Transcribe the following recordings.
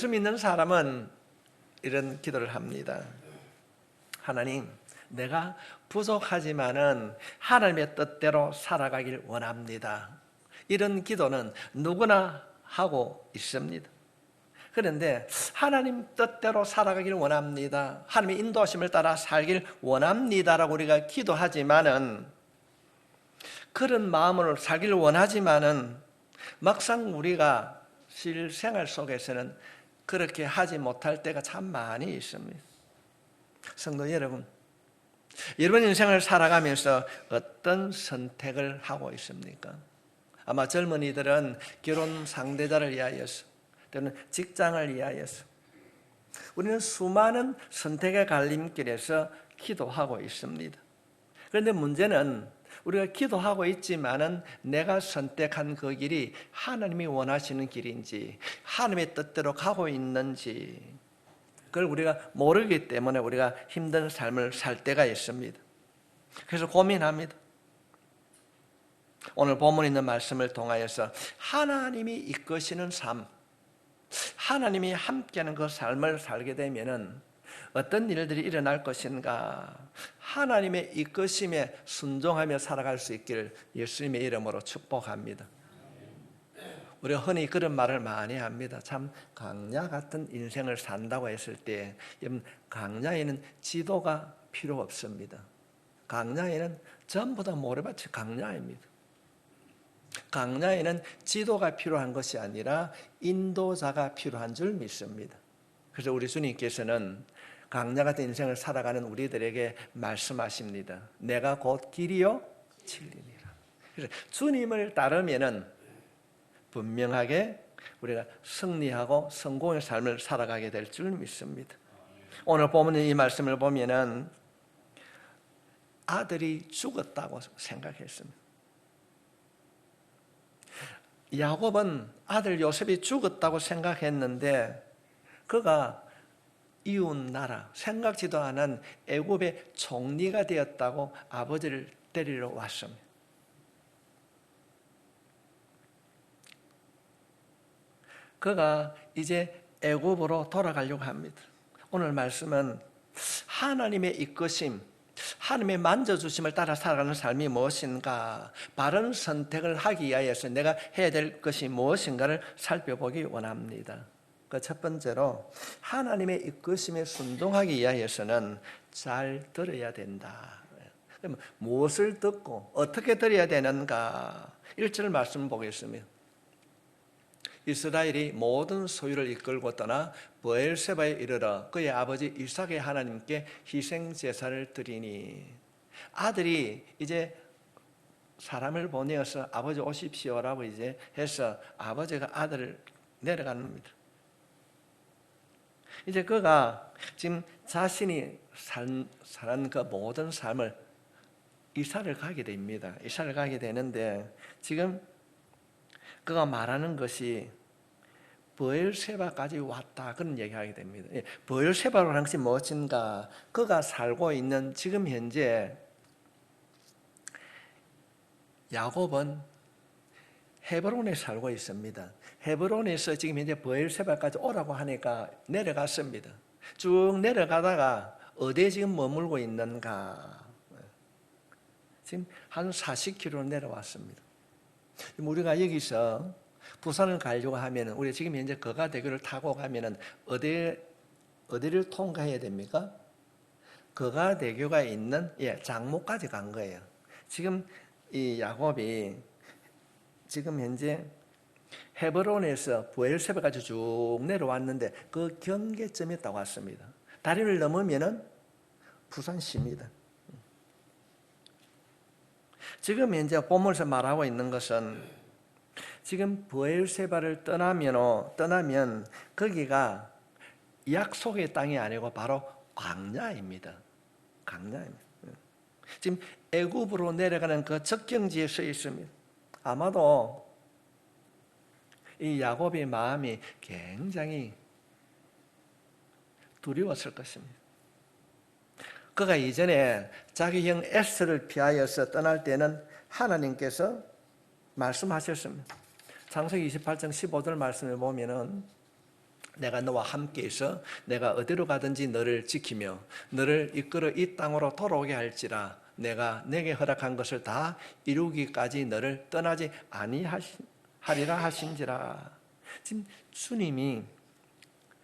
예수 믿는 사람은 이런 기도를 합니다. 하나님, 내가 부족하지만은 하나님의 뜻대로 살아가길 원합니다. 이런 기도는 누구나 하고 있습니다. 그런데 하나님 뜻대로 살아가길 원합니다. 하나님의 인도하심을 따라 살길 원합니다라고 우리가 기도하지만은, 그런 마음으로 살길 원하지만은 막상 우리가 실생활 속에서는 그렇게 하지 못할 때가 참 많이 있습니다. 성도 여러분, 여러분 인생을 살아가면서 어떤 선택을 하고 있습니까? 아마 젊은이들은 결혼 상대자를 위하여서, 또는 직장을 위하여서, 우리는 수많은 선택의 갈림길에서 기도하고 있습니다. 그런데 문제는 우리가 기도하고 있지만은 내가 선택한 그 길이 하나님이 원하시는 길인지, 하나님의 뜻대로 가고 있는지, 그걸 우리가 모르기 때문에 우리가 힘든 삶을 살 때가 있습니다. 그래서 고민합니다. 오늘 본문에 있는 말씀을 통하여서 하나님이 이끄시는 삶, 하나님이 함께하는 그 삶을 살게 되면은 어떤 일들이 일어날 것인가, 하나님의 이끄심에 순종하며 살아갈 수 있기를 예수님의 이름으로 축복합니다. 우리가 흔히 그런 말을 많이 합니다. 참 강야 같은 인생을 산다고 했을 때, 강야에는 지도가 필요 없습니다. 강야에는 전부 다 모래밭이 강야입니다. 강야에는 지도가 필요한 것이 아니라 인도자가 필요한 줄 믿습니다. 그래서 우리 주님께서는 강야 같은 인생을 살아가는 우리들에게 말씀하십니다. 내가 곧 길이요 진리니라. 그래서 주님을 따르면은 분명하게 우리가 승리하고 성공의 삶을 살아가게 될 줄 믿습니다. 오늘 본문의 이 말씀을 보면은 아들이 죽었다고 생각했습니다. 야곱은 아들 요셉이 죽었다고 생각했는데, 그가 이웃 나라, 생각지도 않은 애굽의 총리가 되었다고 아버지를 데리러 왔습니다. 그가 이제 애굽으로 돌아가려고 합니다. 오늘 말씀은 하나님의 이끄심, 하나님의 만져주심을 따라 살아가는 삶이 무엇인가, 바른 선택을 하기 위하여서 내가 해야 될 것이 무엇인가를 살펴보기 원합니다. 그 첫 번째로, 하나님의 이끄심에 순종하기 위하여서는 잘 들어야 된다. 그럼 무엇을 듣고 어떻게 들어야 되는가? 1절 말씀 보겠습니다. 이스라엘이 모든 소유를 이끌고 떠나 브엘세바에 이르러 그의 아버지 이삭의 하나님께 희생 제사를 드리니, 아들이 이제 사람을 보내어서 아버지 오십시오라고 이제 해서 아버지가 아들을 내려갑니다. 이제 그가 지금 자신이 산 그 모든 삶을 이삭을 가게 됩니다. 이삭을 가게 되는데, 지금 그가 말하는 것이 브엘세바까지 왔다, 그런 얘기하게 됩니다. 브엘세바로 하는 것이 무엇인가? 그가 살고 있는 지금 현재 야곱은 헤브론에 살고 있습니다. 헤브론에서 지금 현재 브엘세바까지 오라고 하니까 내려갔습니다. 쭉 내려가다가 어디에 지금 머물고 있는가? 지금 한 40km 내려왔습니다. 우리가 여기서 부산을 가려고 하면, 우리 지금 현재 거가대교를 타고 가면은 어디를 통과해야 됩니까? 거가대교가 있는 장목까지 간 거예요. 지금 이 야곱이 지금 현재 헤브론에서 브엘세바까지 쭉 내려왔는데 그 경계점에 딱 왔습니다. 다리를 넘으면은 부산시입니다. 지금 현재 본문에서 말하고 있는 것은, 지금 브엘세바를 떠나면 거기가 약속의 땅이 아니고 바로 광야입니다. 광야입니다. 지금 애굽으로 내려가는 그 적경지에 서 있습니다. 아마도 이 야곱의 마음이 굉장히 두려웠을 것입니다. 그가 이전에 자기 형 에스를 피하여서 떠날 때는 하나님께서 말씀하셨습니다. 창세기 28장 15절 말씀을 보면은 내가 너와 함께 있어 내가 어디로 가든지 너를 지키며 너를 이끌어 이 땅으로 돌아오게 할지라. 내가 내게 허락한 것을 다 이루기까지 너를 떠나지 아니하리라 하신지라. 지금 주님이,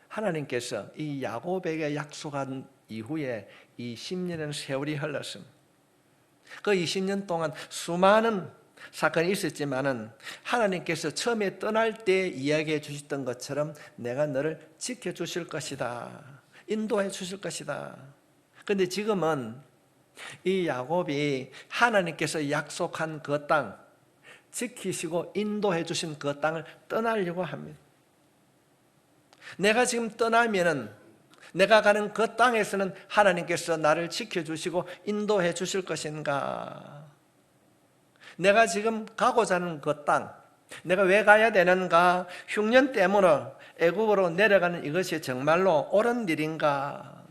하나님께서 이 야곱에게 약속한 이후에 20년의 세월이 흘렀습니다. 그 20년 동안 수많은 사건이 있었지만은 하나님께서 처음에 떠날 때 이야기해 주셨던 것처럼 내가 너를 지켜주실 것이다, 인도해 주실 것이다. 그런데 지금은 이 야곱이 하나님께서 약속한 그 땅, 지키시고 인도해 주신 그 땅을 떠나려고 합니다. 내가 지금 떠나면은 내가 가는 그 땅에서는 하나님께서 나를 지켜주시고 인도해 주실 것인가? 내가 지금 가고자 하는 그 땅, 내가 왜 가야 되는가? 흉년 때문에 애굽으로 내려가는 이것이 정말로 옳은 일인가?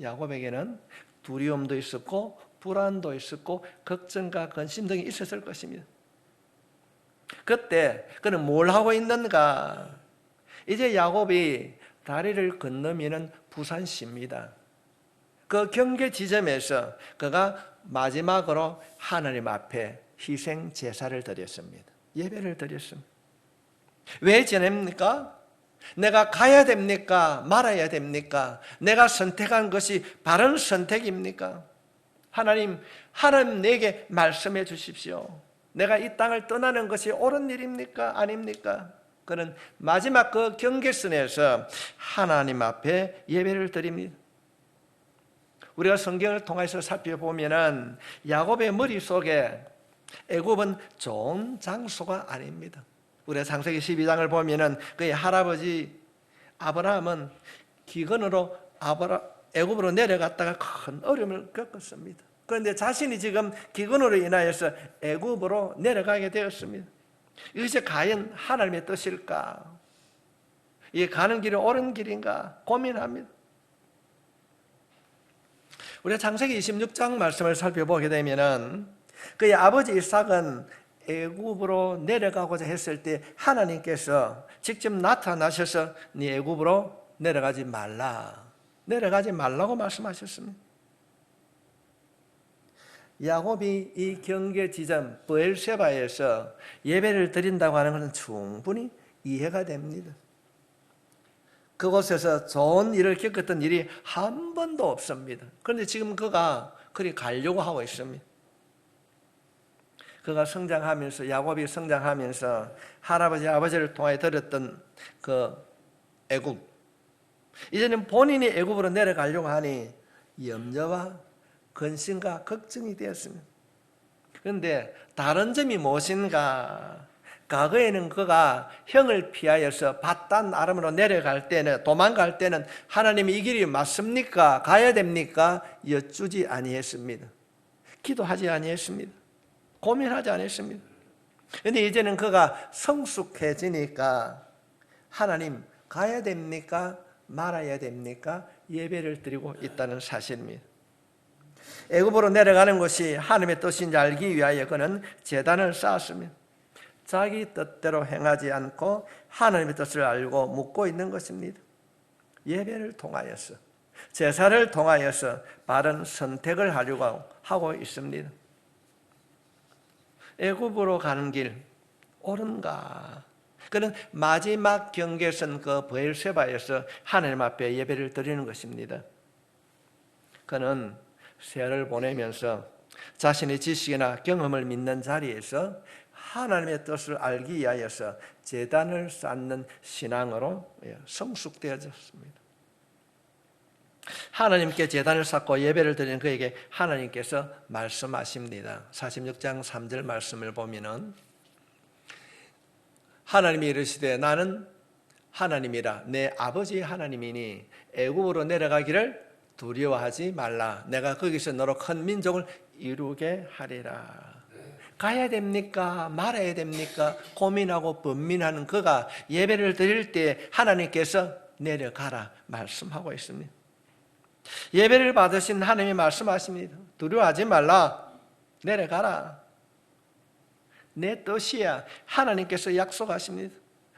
야곱에게는 두려움도 있었고 불안도 있었고 걱정과 근심 등이 있었을 것입니다. 그때 그는 뭘 하고 있는가? 이제 야곱이 다리를 건너면은 부산시입니다. 그 경계 지점에서 그가 마지막으로 하나님 앞에 희생 제사를 드렸습니다. 예배를 드렸습니다. 왜 지냅니까? 내가 가야 됩니까? 말아야 됩니까? 내가 선택한 것이 바른 선택입니까? 하나님 내게 말씀해 주십시오. 내가 이 땅을 떠나는 것이 옳은 일입니까? 아닙니까? 그는 마지막 그 경계선에서 하나님 앞에 예배를 드립니다. 우리가 성경을 통해서 살펴보면은 야곱의 머릿속에 애굽은 좋은 장소가 아닙니다. 우리가 창세기 12장을 보면은 그의 할아버지 아브라함은 기근으로 애굽으로 내려갔다가 큰 어려움을 겪었습니다. 그런데 자신이 지금 기근으로 인하여서 애굽으로 내려가게 되었습니다. 이것이 과연 하나님의 뜻일까? 이 가는 길이 옳은 길인가? 고민합니다. 우리가 창세기 26장 말씀을 살펴보게 되면은 그의 아버지 이삭은 애굽으로 내려가고자 했을 때 하나님께서 직접 나타나셔서 네 애굽으로 내려가지 말라고 말씀하셨습니다. 야곱이 이 경계 지점 브엘세바에서 예배를 드린다고 하는 것은 충분히 이해가 됩니다. 그곳에서 좋은 일을 겪었던 일이 한 번도 없습니다. 그런데 지금 그가 그리 가려고 하고 있습니다. 그가 성장하면서, 야곱이 성장하면서 할아버지 아버지를 통해 들었던 그 애굽, 이제는 본인이 애굽으로 내려가려고 하니 염려와 근심과 걱정이 되었습니다. 그런데 다른 점이 무엇인가? 과거에는 그가 형을 피하여서 밧단 아람으로 내려갈 때는, 도망갈 때는 하나님이 이 길이 맞습니까? 가야 됩니까? 여쭈지 아니했습니다. 기도하지 아니했습니다. 고민하지 않았습니다. 그런데 이제는 그가 성숙해지니까 하나님 가야 됩니까? 말아야 됩니까? 예배를 드리고 있다는 사실입니다. 애굽으로 내려가는 것이 하나님의 뜻인지 알기 위하여 그는 제단을 쌓았습니다. 자기 뜻대로 행하지 않고 하나님의 뜻을 알고 묻고 있는 것입니다. 예배를 통하여서, 제사를 통하여서 바른 선택을 하려고 하고 있습니다. 애굽으로 가는 길 옳은가? 그는 마지막 경계선 그 브엘세바에서 하나님 앞에 예배를 드리는 것입니다. 그는 세월을 보내면서 자신의 지식이나 경험을 믿는 자리에서 하나님의 뜻을 알기 위하여서 제단을 쌓는 신앙으로 성숙되어졌습니다. 하나님께 제단을 쌓고 예배를 드리는 그에게 하나님께서 말씀하십니다. 46장 3절 말씀을 보면은 하나님이 이르시되 나는 하나님이라 내 아버지 하나님이니 애굽으로 내려가기를 두려워하지 말라. 내가 거기서 너로 큰 민족을 이루게 하리라. 가야 됩니까? 말아야 됩니까? 고민하고 번민하는 그가 예배를 드릴 때 하나님께서 내려가라 말씀하고 있습니다. 예배를 받으신 하나님이 말씀하십니다. 두려워하지 말라. 내려가라. 내 뜻이야. 하나님께서 약속하십니다.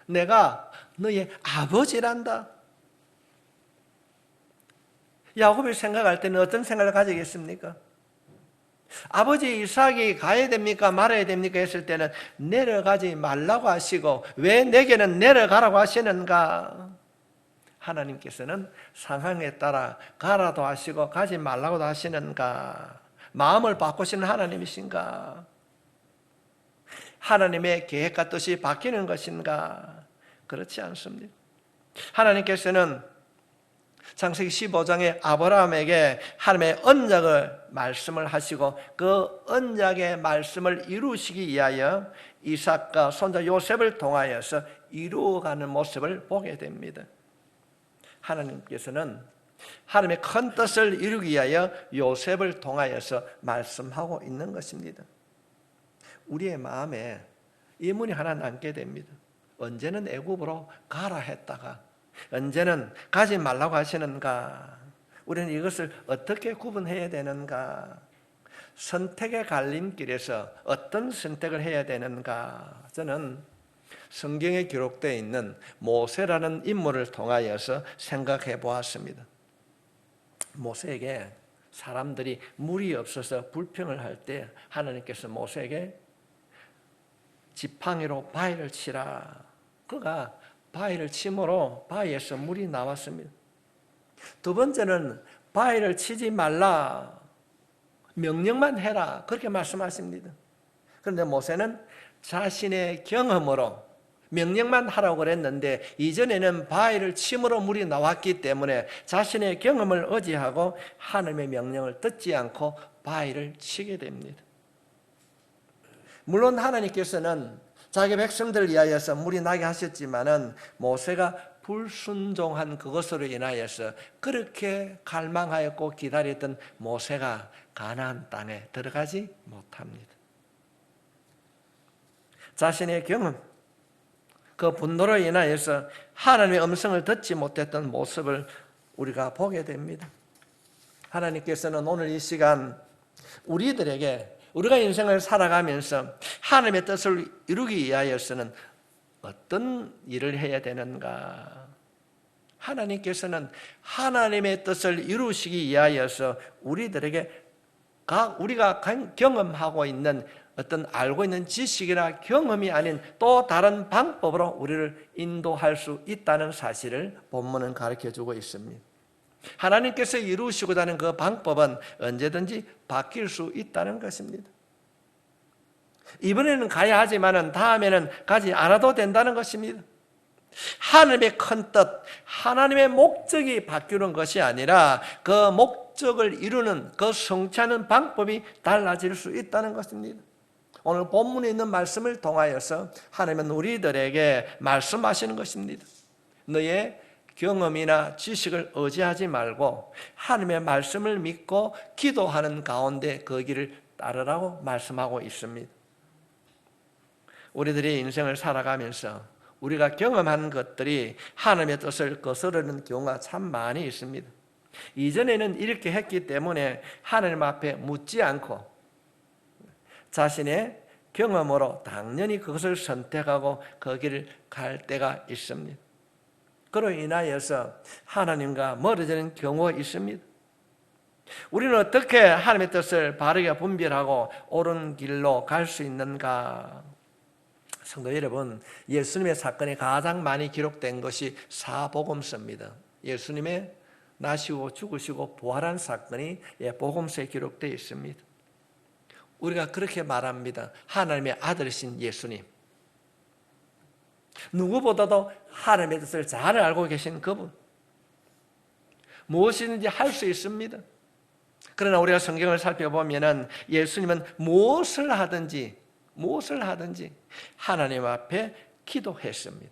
내가 너의 아버지란다. 야곱이 생각할 때는 어떤 생각을 가지겠습니까? 아버지 이삭이 가야 됩니까? 말아야 됩니까? 했을 때는 내려가지 말라고 하시고 왜 내게는 내려가라고 하시는가? 하나님께서는 상황에 따라 가라도 하시고 가지 말라고도 하시는가? 마음을 바꾸시는 하나님이신가? 하나님의 계획과 뜻이 바뀌는 것인가? 그렇지 않습니다. 하나님께서는 창세기 15장에 아브라함에게 하나님의 언약을 말씀을 하시고 그 언약의 말씀을 이루시기 위하여 이삭과 손자 요셉을 통하여서 이루어가는 모습을 보게 됩니다. 하나님께서는 하나님의 큰 뜻을 이루기 위하여 요셉을 통하여서 말씀하고 있는 것입니다. 우리의 마음에 의문이 하나 남게 됩니다. 언제는 애굽으로 가라 했다가 언제는 가지 말라고 하시는가? 우리는 이것을 어떻게 구분해야 되는가? 선택의 갈림길에서 어떤 선택을 해야 되는가? 저는 성경에 기록되어 있는 모세라는 인물을 통하여서 생각해 보았습니다. 모세에게 사람들이 물이 없어서 불평을 할 때 하나님께서 모세에게 지팡이로 바위를 치라. 그가 바위를 침으로 바위에서 물이 나왔습니다. 두 번째는 바위를 치지 말라. 명령만 해라. 그렇게 말씀하십니다. 그런데 모세는 자신의 경험으로 명령만 하라고 그랬는데 이전에는 바위를 침으로 물이 나왔기 때문에 자신의 경험을 의지하고 하나님의 명령을 듣지 않고 바위를 치게 됩니다. 물론 하나님께서는 자기 백성들을 위하여서 물이 나게 하셨지만은 모세가 불순종한 그것으로 인하여서 그렇게 갈망하였고 기다렸던 모세가 가나안 땅에 들어가지 못합니다. 자신의 경험, 그 분노로 인하여서 하나님의 음성을 듣지 못했던 모습을 우리가 보게 됩니다. 하나님께서는 오늘 이 시간 우리들에게 우리가 인생을 살아가면서 하나님의 뜻을 이루기 위하여서는 어떤 일을 해야 되는가? 하나님께서는 하나님의 뜻을 이루시기 위하여서 우리들에게 우리가 경험하고 있는 어떤 알고 있는 지식이나 경험이 아닌 또 다른 방법으로 우리를 인도할 수 있다는 사실을 본문은 가르쳐주고 있습니다. 하나님께서 이루시고자 하는 그 방법은 언제든지 바뀔 수 있다는 것입니다. 이번에는 가야 하지만 다음에는 가지 않아도 된다는 것입니다. 하나님의 큰 뜻, 하나님의 목적이 바뀌는 것이 아니라 그 목적을 이루는 그 성취하는 방법이 달라질 수 있다는 것입니다. 오늘 본문에 있는 말씀을 통하여서 하나님은 우리들에게 말씀하시는 것입니다. 너의 경험이나 지식을 의지하지 말고 하나님의 말씀을 믿고 기도하는 가운데 그 길을 따르라고 말씀하고 있습니다. 우리들의 인생을 살아가면서 우리가 경험한 것들이 하나님의 뜻을 거스르는 경우가 참 많이 있습니다. 이전에는 이렇게 했기 때문에 하나님 앞에 묻지 않고 자신의 경험으로 당연히 그것을 선택하고 그 길을 갈 때가 있습니다. 그로 인하여서 하나님과 멀어지는 경우가 있습니다. 우리는 어떻게 하나님의 뜻을 바르게 분별하고 옳은 길로 갈 수 있는가? 성도 여러분, 예수님의 사건이 가장 많이 기록된 것이 사복음서입니다. 예수님의 나시고 죽으시고 부활한 사건이 복음서에 기록되어 있습니다. 우리가 그렇게 말합니다. 하나님의 아들이신 예수님. 누구보다도 하나님의 뜻을 잘 알고 계신 그분. 무엇이든지 할 수 있습니다. 그러나 우리가 성경을 살펴보면 예수님은 무엇을 하든지 하나님 앞에 기도했습니다.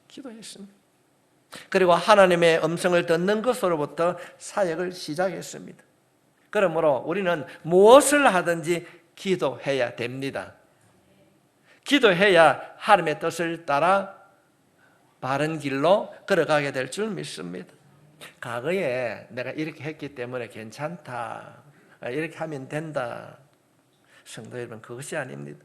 기도했습니다. 그리고 하나님의 음성을 듣는 것으로부터 사역을 시작했습니다. 그러므로 우리는 무엇을 하든지 기도해야 됩니다. 기도해야 하나님의 뜻을 따라 바른 길로 걸어가게 될 줄 믿습니다. 과거에 내가 이렇게 했기 때문에 괜찮다, 이렇게 하면 된다. 성도 여러분, 그것이 아닙니다.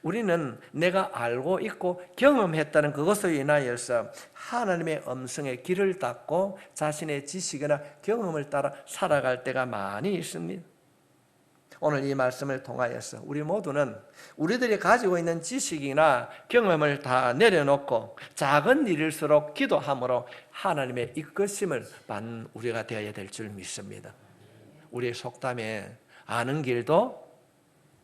우리는 내가 알고 있고 경험했다는 그것으로 인하여서 하나님의 음성에 귀를 닫고 자신의 지식이나 경험을 따라 살아갈 때가 많이 있습니다. 오늘 이 말씀을 통하여서 우리 모두는 우리들이 가지고 있는 지식이나 경험을 다 내려놓고 작은 일일수록 기도함으로 하나님의 이끄심을 받는 우리가 되어야 될 줄 믿습니다. 우리의 속담에 아는 길도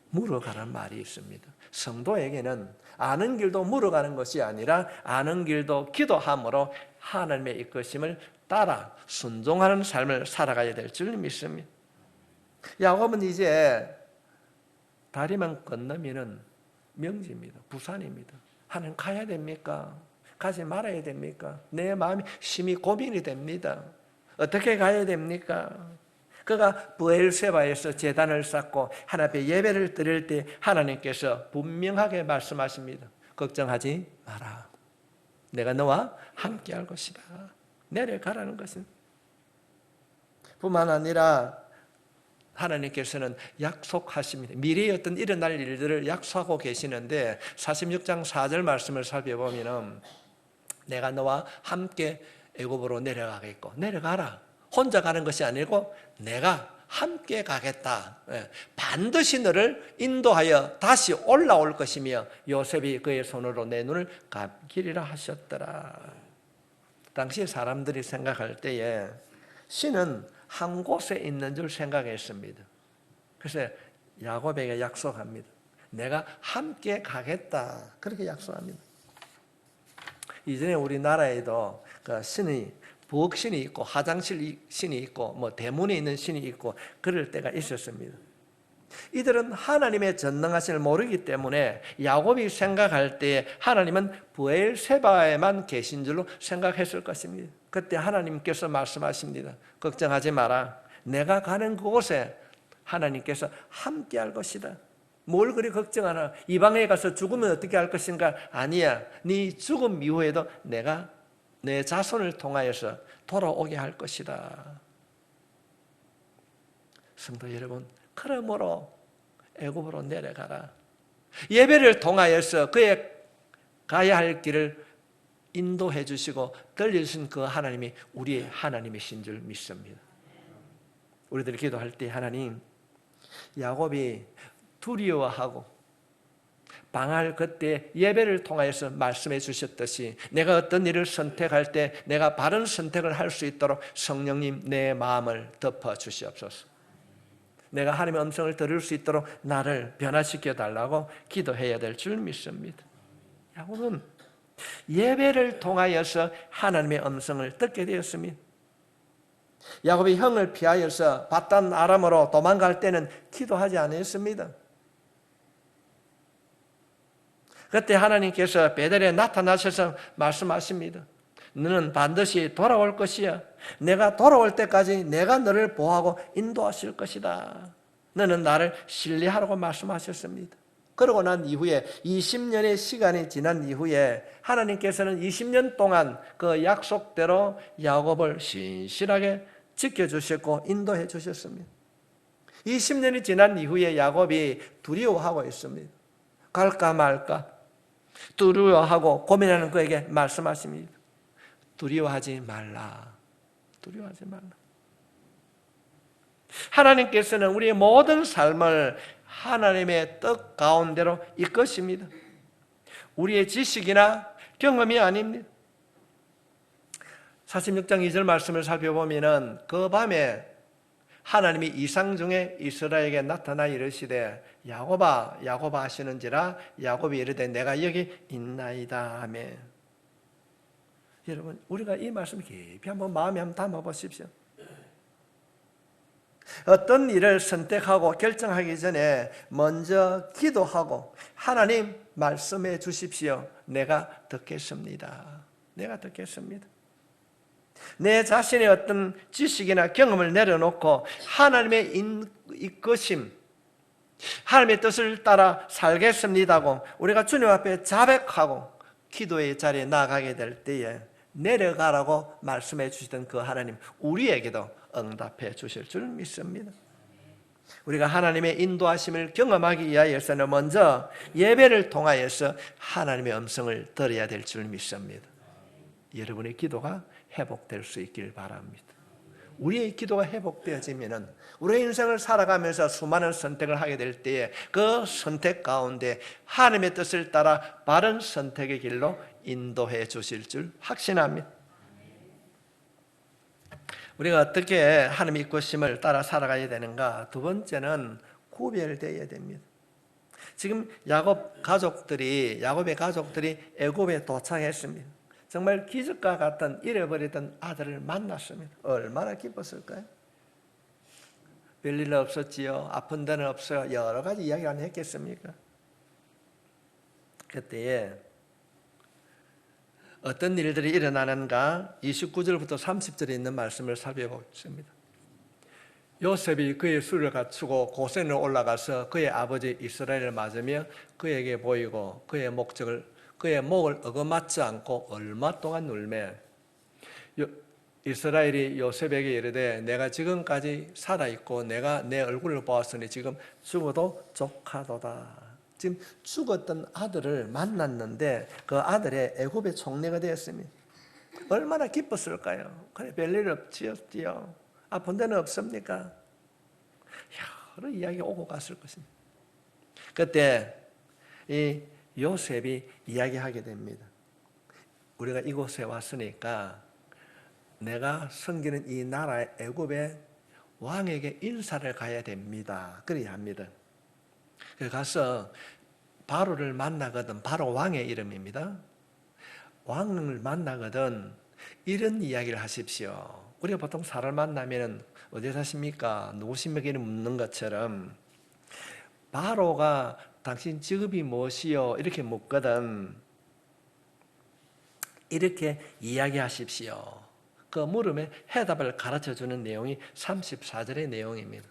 물어가는 말이 있습니다. 성도에게는 아는 길도 물어가는 것이 아니라 아는 길도 기도함으로 하나님의 이끄심을 따라 순종하는 삶을 살아가야 될 줄 믿습니다. 야곱은 이제 다리만 건너면은 명지입니다. 부산입니다. 하나님 가야 됩니까? 가지 말아야 됩니까? 내 마음이 심히 고민이 됩니다. 어떻게 가야 됩니까? 그가 브엘세바에서 제단을 쌓고 하나님 앞에 예배를 드릴 때 하나님께서 분명하게 말씀하십니다. 걱정하지 마라. 내가 너와 함께 할 것이다. 내려가라는 것은 뿐만 아니라 하나님께서는 약속하십니다. 미래의 어떤 일어날 일들을 약속하고 계시는데 46장 4절 말씀을 살펴보면 내가 너와 함께 애굽으로 내려가겠고 내려가라. 혼자 가는 것이 아니고 내가 함께 가겠다. 반드시 너를 인도하여 다시 올라올 것이며 요셉이 그의 손으로 내 눈을 감기리라 하셨더라. 당시 사람들이 생각할 때에 신은 한 곳에 있는 줄 생각했습니다. 그래서 야곱에게 약속합니다. 내가 함께 가겠다. 그렇게 약속합니다. 이전에 우리나라에도 그 신이 부엌신이 있고 화장실 신이 있고 뭐 대문에 있는 신이 있고 그럴 때가 있었습니다. 이들은 하나님의 전능하심을 모르기 때문에 야곱이 생각할 때 하나님은 브엘세바에만 계신 줄로 생각했을 것입니다. 그때 하나님께서 말씀하십니다. 걱정하지 마라. 내가 가는 그곳에 하나님께서 함께 할 것이다. 뭘 그리 걱정하나? 이방에 가서 죽으면 어떻게 할 것인가? 아니야. 네 죽음 이후에도 내가 내 자손을 통하여서 돌아오게 할 것이다. 성도 여러분, 그러므로 애굽으로 내려가라. 예배를 통하여서 그의 가야 할 길을 인도해 주시고 들려주신 그 하나님이 우리의 하나님이신 줄 믿습니다. 우리들이 기도할 때 하나님, 야곱이 두려워하고 방할 그때 예배를 통하여서 말씀해 주셨듯이 내가 어떤 일을 선택할 때 내가 바른 선택을 할 수 있도록 성령님 내 마음을 덮어 주시옵소서. 내가 하나님의 음성을 들을 수 있도록 나를 변화시켜 달라고 기도해야 될 줄 믿습니다. 야곱은 예배를 통하여서 하나님의 음성을 듣게 되었습니다. 야곱이 형을 피하여서 바단 아람으로 도망갈 때는 기도하지 않았습니다. 그때 하나님께서 베델에 나타나셔서 말씀하십니다. 너는 반드시 돌아올 것이야. 내가 돌아올 때까지 내가 너를 보호하고 인도하실 것이다. 너는 나를 신뢰하라고 말씀하셨습니다. 그러고 난 이후에 20년의 시간이 지난 이후에 하나님께서는 20년 동안 그 약속대로 야곱을 신실하게 지켜주셨고 인도해 주셨습니다. 20년이 지난 이후에 야곱이 두려워하고 있습니다. 갈까 말까 두려워하고 고민하는 그에게 말씀하십니다. 두려워하지 말라. 두려워하지 말라. 하나님께서는 우리의 모든 삶을 하나님의 뜻 가운데로 이끄십니다. 우리의 지식이나 경험이 아닙니다. 46장 2절 말씀을 살펴보면 그 밤에 하나님이 이상 중에 이스라엘에게 나타나 이르시되 야곱아 야곱아 하시는지라 야곱이 이르되 내가 여기 있나이다 하며. 여러분 우리가 이 말씀 깊이 한번 마음에 한번 담아 보십시오. 어떤 일을 선택하고 결정하기 전에 먼저 기도하고 하나님 말씀해 주십시오. 내가 듣겠습니다. 내가 듣겠습니다. 내 자신의 어떤 지식이나 경험을 내려놓고 하나님의 이끄심, 하나님의 뜻을 따라 살겠습니다고 우리가 주님 앞에 자백하고 기도의 자리에 나가게 될 때에 내려가라고 말씀해 주시던 그 하나님 우리에게도 응답해 주실 줄 믿습니다. 우리가 하나님의 인도하심을 경험하기 위하여서는 먼저 예배를 통하여서 하나님의 음성을 들어야 될 줄 믿습니다. 여러분의 기도가 회복될 수 있길 바랍니다. 우리의 기도가 회복되어지면은 우리의 인생을 살아가면서 수많은 선택을 하게 될 때에 그 선택 가운데 하나님의 뜻을 따라 바른 선택의 길로 인도해 주실 줄 확신합니다. 우리가 어떻게 하나님의 이끄심을 따라 살아가야 되는가? 두 번째는 구별되어야 됩니다. 지금 야곱의 가족들이 애굽에 도착했습니다. 정말 기적과 같은 잃어버리던 아들을 만났습니다. 얼마나 기뻤을까요? 별일 없었지요. 아픈 데는 없어요. 여러 가지 이야기를 안 했겠습니까? 그때에 어떤 일들이 일어나는가 29절부터 30절에 있는 말씀을 살펴보겠습니다. 요셉이 그의 수를 갖추고 고센으로 올라가서 그의 아버지 이스라엘을 맞으며 그에게 보이고 그의 목을 어거맞지 않고 얼마 동안 울매 이스라엘이 요셉에게 이르되 내가 지금까지 살아있고 내가 내 얼굴을 보았으니 지금 죽어도 족하도다. 지금 죽었던 아들을 만났는데 그 아들의 애굽의 총리가 되었습니다. 얼마나 기뻤을까요? 그래 별일 없지요. 아픈 데는 없습니까? 여러 이야기가 오고 갔을 것입니다. 그때 이 요셉이 이야기하게 됩니다. 우리가 이곳에 왔으니까 내가 섬기는 이 나라의 애굽의 왕에게 인사를 가야 됩니다. 그래야 합니다. 그래서 가서 바로를 만나거든, 바로 왕의 이름입니다. 왕을 만나거든 이런 이야기를 하십시오. 우리가 보통 사람을 만나면 어디 사십니까? 누구십니까? 묻는 것처럼 바로가 당신 직업이 무엇이요? 이렇게 묻거든. 이렇게 이야기하십시오. 그 물음에 해답을 가르쳐주는 내용이 34절의 내용입니다.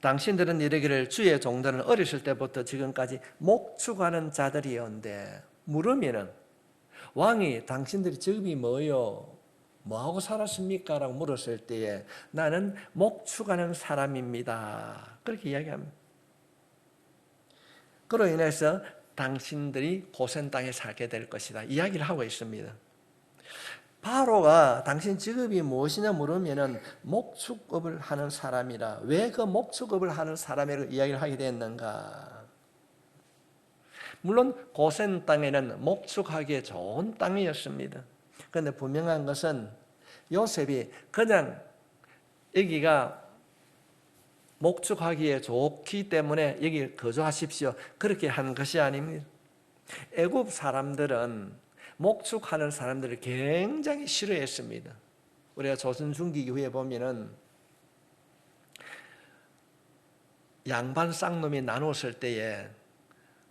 당신들은 이르기를 주의 종들은 어렸을 때부터 지금까지 목축하는 자들이었는데 물으면은 왕이 당신들이 직업이 뭐요? 뭐하고 살았습니까? 라고 물었을 때에 나는 목축하는 사람입니다. 그렇게 이야기합니다. 그로 인해서 당신들이 고센 땅에 살게 될 것이다. 이야기를 하고 있습니다. 바로가 당신 직업이 무엇이냐 물으면은 목축업을 하는 사람이라. 왜 그 목축업을 하는 사람이라고 이야기를 하게 됐는가? 물론 고센 땅에는 목축하기에 좋은 땅이었습니다. 그런데 분명한 것은 요셉이 그냥 여기가 목축하기에 좋기 때문에 여기 거주하십시오. 그렇게 한 것이 아닙니다. 애굽 사람들은 목축하는 사람들을 굉장히 싫어했습니다. 우리가 조선 중기 이후에 보면은 양반 쌍놈이 나눴을 때에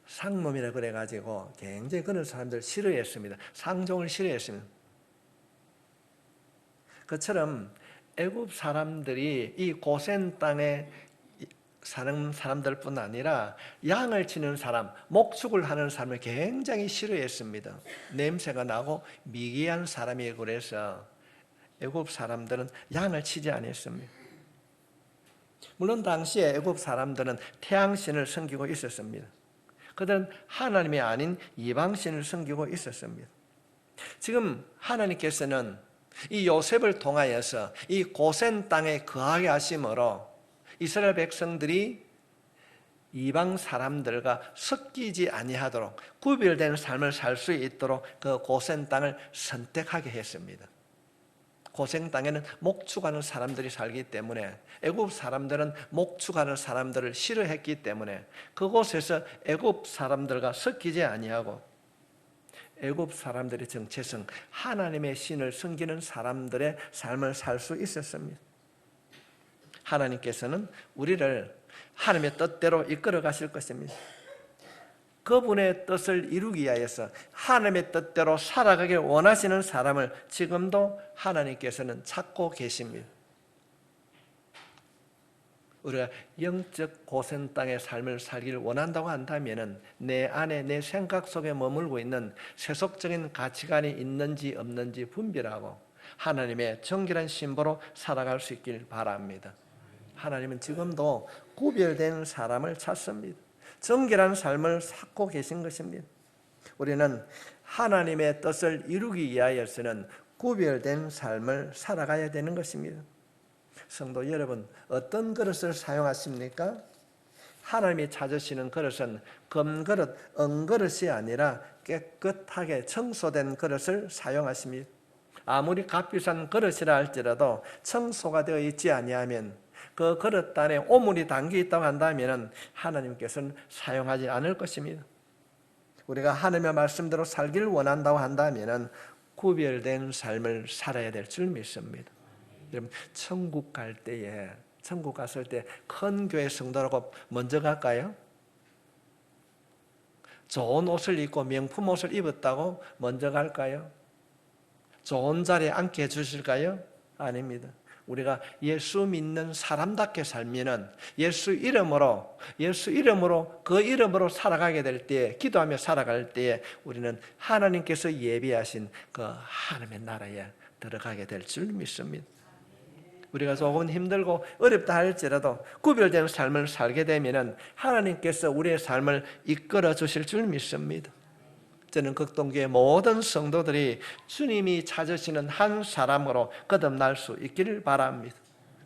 상놈이라 그래가지고 굉장히 그런 사람들 싫어했습니다. 상종을 싫어했습니다. 그처럼 애굽 사람들이 이 고센 땅에 사는 사람들뿐 아니라 양을 치는 사람, 목축을 하는 사람을 굉장히 싫어했습니다. 냄새가 나고 미개한 사람이고 그래서 애굽 사람들은 양을 치지 않았습니다. 물론 당시에 애굽 사람들은 태양신을 섬기고 있었습니다. 그들은 하나님이 아닌 이방신을 섬기고 있었습니다. 지금 하나님께서는 이 요셉을 통하여서 이 고센 땅에 거하게 하심으로 이스라엘 백성들이 이방 사람들과 섞이지 아니하도록 구별된 삶을 살 수 있도록 그 고센 땅을 선택하게 했습니다. 고센 땅에는 목축하는 사람들이 살기 때문에 애굽 사람들은 목축하는 사람들을 싫어했기 때문에 그곳에서 애굽 사람들과 섞이지 아니하고 애굽 사람들의 정체성, 하나님의 신을 섬기는 사람들의 삶을 살 수 있었습니다. 하나님께서는 우리를 하나님의 뜻대로 이끌어 가실 것입니다. 그분의 뜻을 이루기 위하여서 하나님의 뜻대로 살아가길 원하시는 사람을 지금도 하나님께서는 찾고 계십니다. 우리가 영적 고센 땅의 삶을 살기를 원한다고 한다면 내 안에 내 생각 속에 머물고 있는 세속적인 가치관이 있는지 없는지 분별하고 하나님의 정결한 신부로 살아갈 수 있길 바랍니다. 하나님은 지금도 구별된 사람을 찾습니다. 정결한 삶을 찾고 계신 것입니다. 우리는 하나님의 뜻을 이루기 위하여서는 구별된 삶을 살아가야 되는 것입니다. 성도 여러분, 어떤 그릇을 사용하십니까? 하나님이 찾으시는 그릇은 금그릇, 은그릇이 아니라 깨끗하게 청소된 그릇을 사용하십니다. 아무리 값비싼 그릇이라 할지라도 청소가 되어 있지 아니하면 그 그릇 안에 오물이 담겨 있다고 한다면 하나님께서는 사용하지 않을 것입니다. 우리가 하나님의 말씀대로 살기를 원한다고 한다면 구별된 삶을 살아야 될 줄 믿습니다. 여러분, 천국 갈 때에, 천국 갔을 때 큰 교회 성도라고 먼저 갈까요? 좋은 옷을 입고 명품 옷을 입었다고 먼저 갈까요? 좋은 자리에 앉게 해주실까요? 아닙니다. 우리가 예수 믿는 사람답게 살면은 예수 이름으로 그 이름으로 살아가게 될 때, 기도하며 살아갈 때에 우리는 하나님께서 예비하신 그 하나님의 나라에 들어가게 될 줄 믿습니다. 우리가 조금 힘들고 어렵다 할지라도 구별된 삶을 살게 되면은 하나님께서 우리의 삶을 이끌어 주실 줄 믿습니다. 저는 극동교의 모든 성도들이 주님이 찾으시는 한 사람으로 거듭날 수 있기를 바랍니다.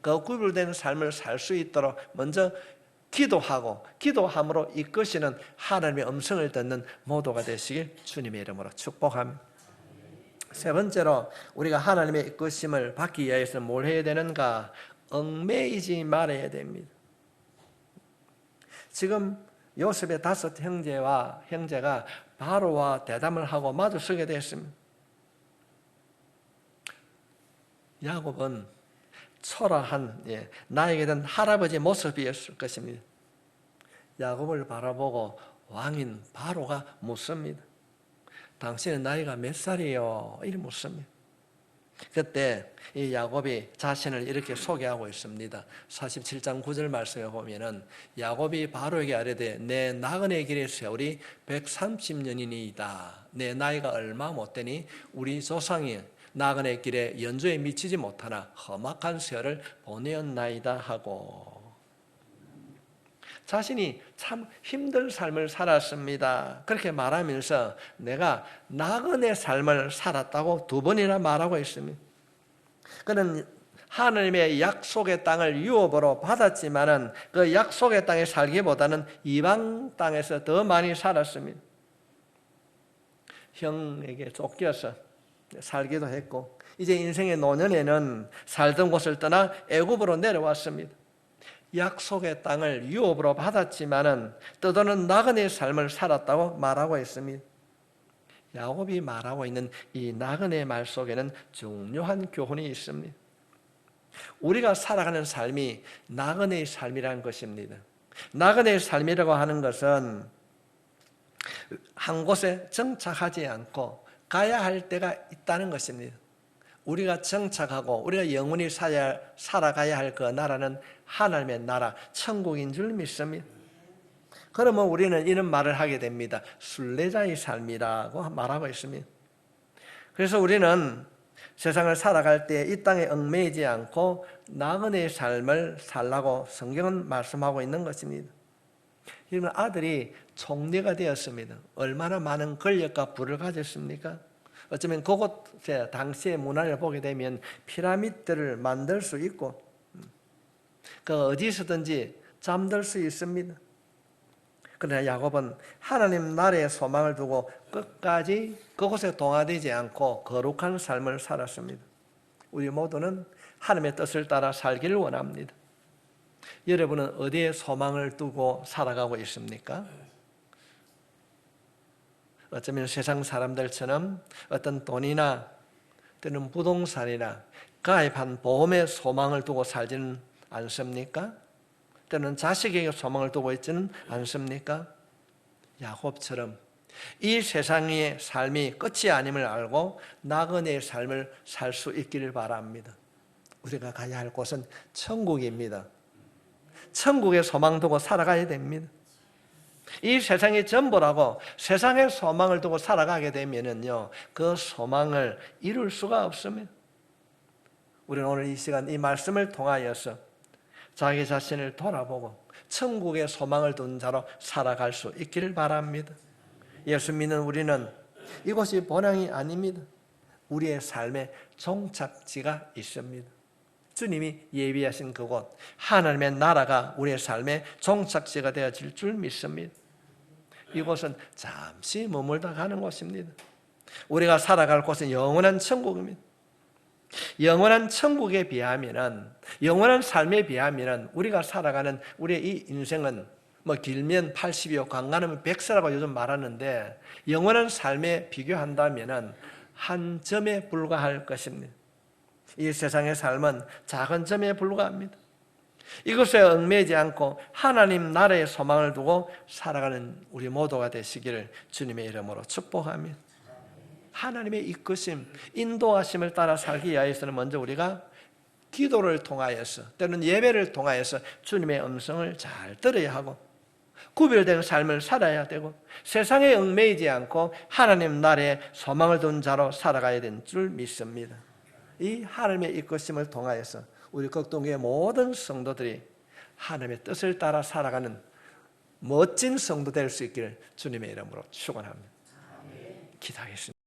그 구별된 삶을 살 수 있도록 먼저 기도하고 기도함으로 이끄시는 하나님의 음성을 듣는 모두가 되시길 주님의 이름으로 축복합니다. 세 번째로 우리가 하나님의 이끄심을 받기 위해서는 뭘 해야 되는가? 얽매이지 말아야 됩니다. 지금 요셉의 5 형제가 바로와 대담을 하고 마주서게 됐습니다. 야곱은 초라한 나에게 든 할아버지 모습이었을 것입니다. 야곱을 바라보고 왕인 바로가 묻습니다. 당신은 나이가 몇 살이요? 이렇게 묻습니다. 그때 이 야곱이 자신을 이렇게 소개하고 있습니다. 47장 9절 말씀에 보면은 야곱이 바로에게 아뢰되 내 나그네 길의 세월이 130년이니이다. 내 나이가 얼마 못되니 우리 조상이 나그네 길에 연조에 미치지 못하나 험악한 세월을 보내었나이다 하고 자신이 참 힘든 삶을 살았습니다. 그렇게 말하면서 내가 나그네 삶을 살았다고 2번이나 말하고 있습니다. 그는 하나님의 약속의 땅을 유업으로 받았지만은 그 약속의 땅에 살기보다는 이방 땅에서 더 많이 살았습니다. 형에게 쫓겨서 살기도 했고 이제 인생의 노년에는 살던 곳을 떠나 애굽으로 내려왔습니다. 약속의 땅을 유업으로 받았지만은 떠도는 나그네의 삶을 살았다고 말하고 있습니다. 야곱이 말하고 있는 이 나그네의 말 속에는 중요한 교훈이 있습니다. 우리가 살아가는 삶이 나그네의 삶이라는 것입니다. 나그네의 삶이라고 하는 것은 한 곳에 정착하지 않고 가야 할 때가 있다는 것입니다. 우리가 정착하고 우리가 영원히 살아가야 할 그 나라는 하나님의 나라, 천국인 줄 믿습니다. 그러면 우리는 이런 말을 하게 됩니다. 순례자의 삶이라고 말하고 있습니다. 그래서 우리는 세상을 살아갈 때 이 땅에 얽매이지 않고 나그네의 삶을 살라고 성경은 말씀하고 있는 것입니다. 여러분, 아들이 총리가 되었습니다. 얼마나 많은 권력과 부를 가졌습니까? 어쩌면 그곳에 당시의 문화를 보게 되면 피라미드를 만들 수 있고 그 어디서든지 잠들 수 있습니다. 그러나 야곱은 하나님 나라의 소망을 두고 끝까지 그곳에 동화되지 않고 거룩한 삶을 살았습니다. 우리 모두는 하나님의 뜻을 따라 살기를 원합니다. 여러분은 어디에 소망을 두고 살아가고 있습니까? 어쩌면 세상 사람들처럼 어떤 돈이나 또는 부동산이나 가입한 보험에 소망을 두고 살지는 않습니까? 또는 자식에게 소망을 두고 있지는 않습니까? 야곱처럼 이 세상의 삶이 끝이 아님을 알고 나그네의 삶을 살 수 있기를 바랍니다. 우리가 가야 할 곳은 천국입니다. 천국의 소망 두고 살아가야 됩니다. 이 세상이 전부라고 세상의 소망을 두고 살아가게 되면은요, 그 소망을 이룰 수가 없습니다. 우리는 오늘 이 시간 이 말씀을 통하여서 자기 자신을 돌아보고 천국의 소망을 둔 자로 살아갈 수 있기를 바랍니다. 예수 믿는 우리는 이곳이 본향이 아닙니다. 우리의 삶의 종착지가 있습니다. 주님이 예비하신 그곳, 하나님의 나라가 우리의 삶의 종착지가 되어질 줄 믿습니다. 이곳은 잠시 머물다 가는 곳입니다. 우리가 살아갈 곳은 영원한 천국입니다. 영원한 천국에 비하면은, 영원한 삶에 비하면은 우리가 살아가는 우리의 이 인생은 뭐 길면 80이요 강간하면 100세라고 요즘 말하는데, 영원한 삶에 비교한다면은 한 점에 불과할 것입니다. 이 세상의 삶은 작은 점에 불과합니다. 이것에 얽매이지 않고 하나님 나라의 소망을 두고 살아가는 우리 모두가 되시기를 주님의 이름으로 축복합니다. 하나님의 이끄심, 인도하심을 따라 살기 위해서는 먼저 우리가 기도를 통하여서, 때로는 예배를 통하여서 주님의 음성을 잘 들어야 하고, 구별된 삶을 살아야 되고, 세상에 얽매이지 않고 하나님 나라의 소망을 둔 자로 살아가야 되는 줄 믿습니다. 이 하나님의 이끄심을 통하여서 우리 극동교의 모든 성도들이 하나님의 뜻을 따라 살아가는 멋진 성도 될 수 있기를 주님의 이름으로 축원합니다. 기도하겠습니다.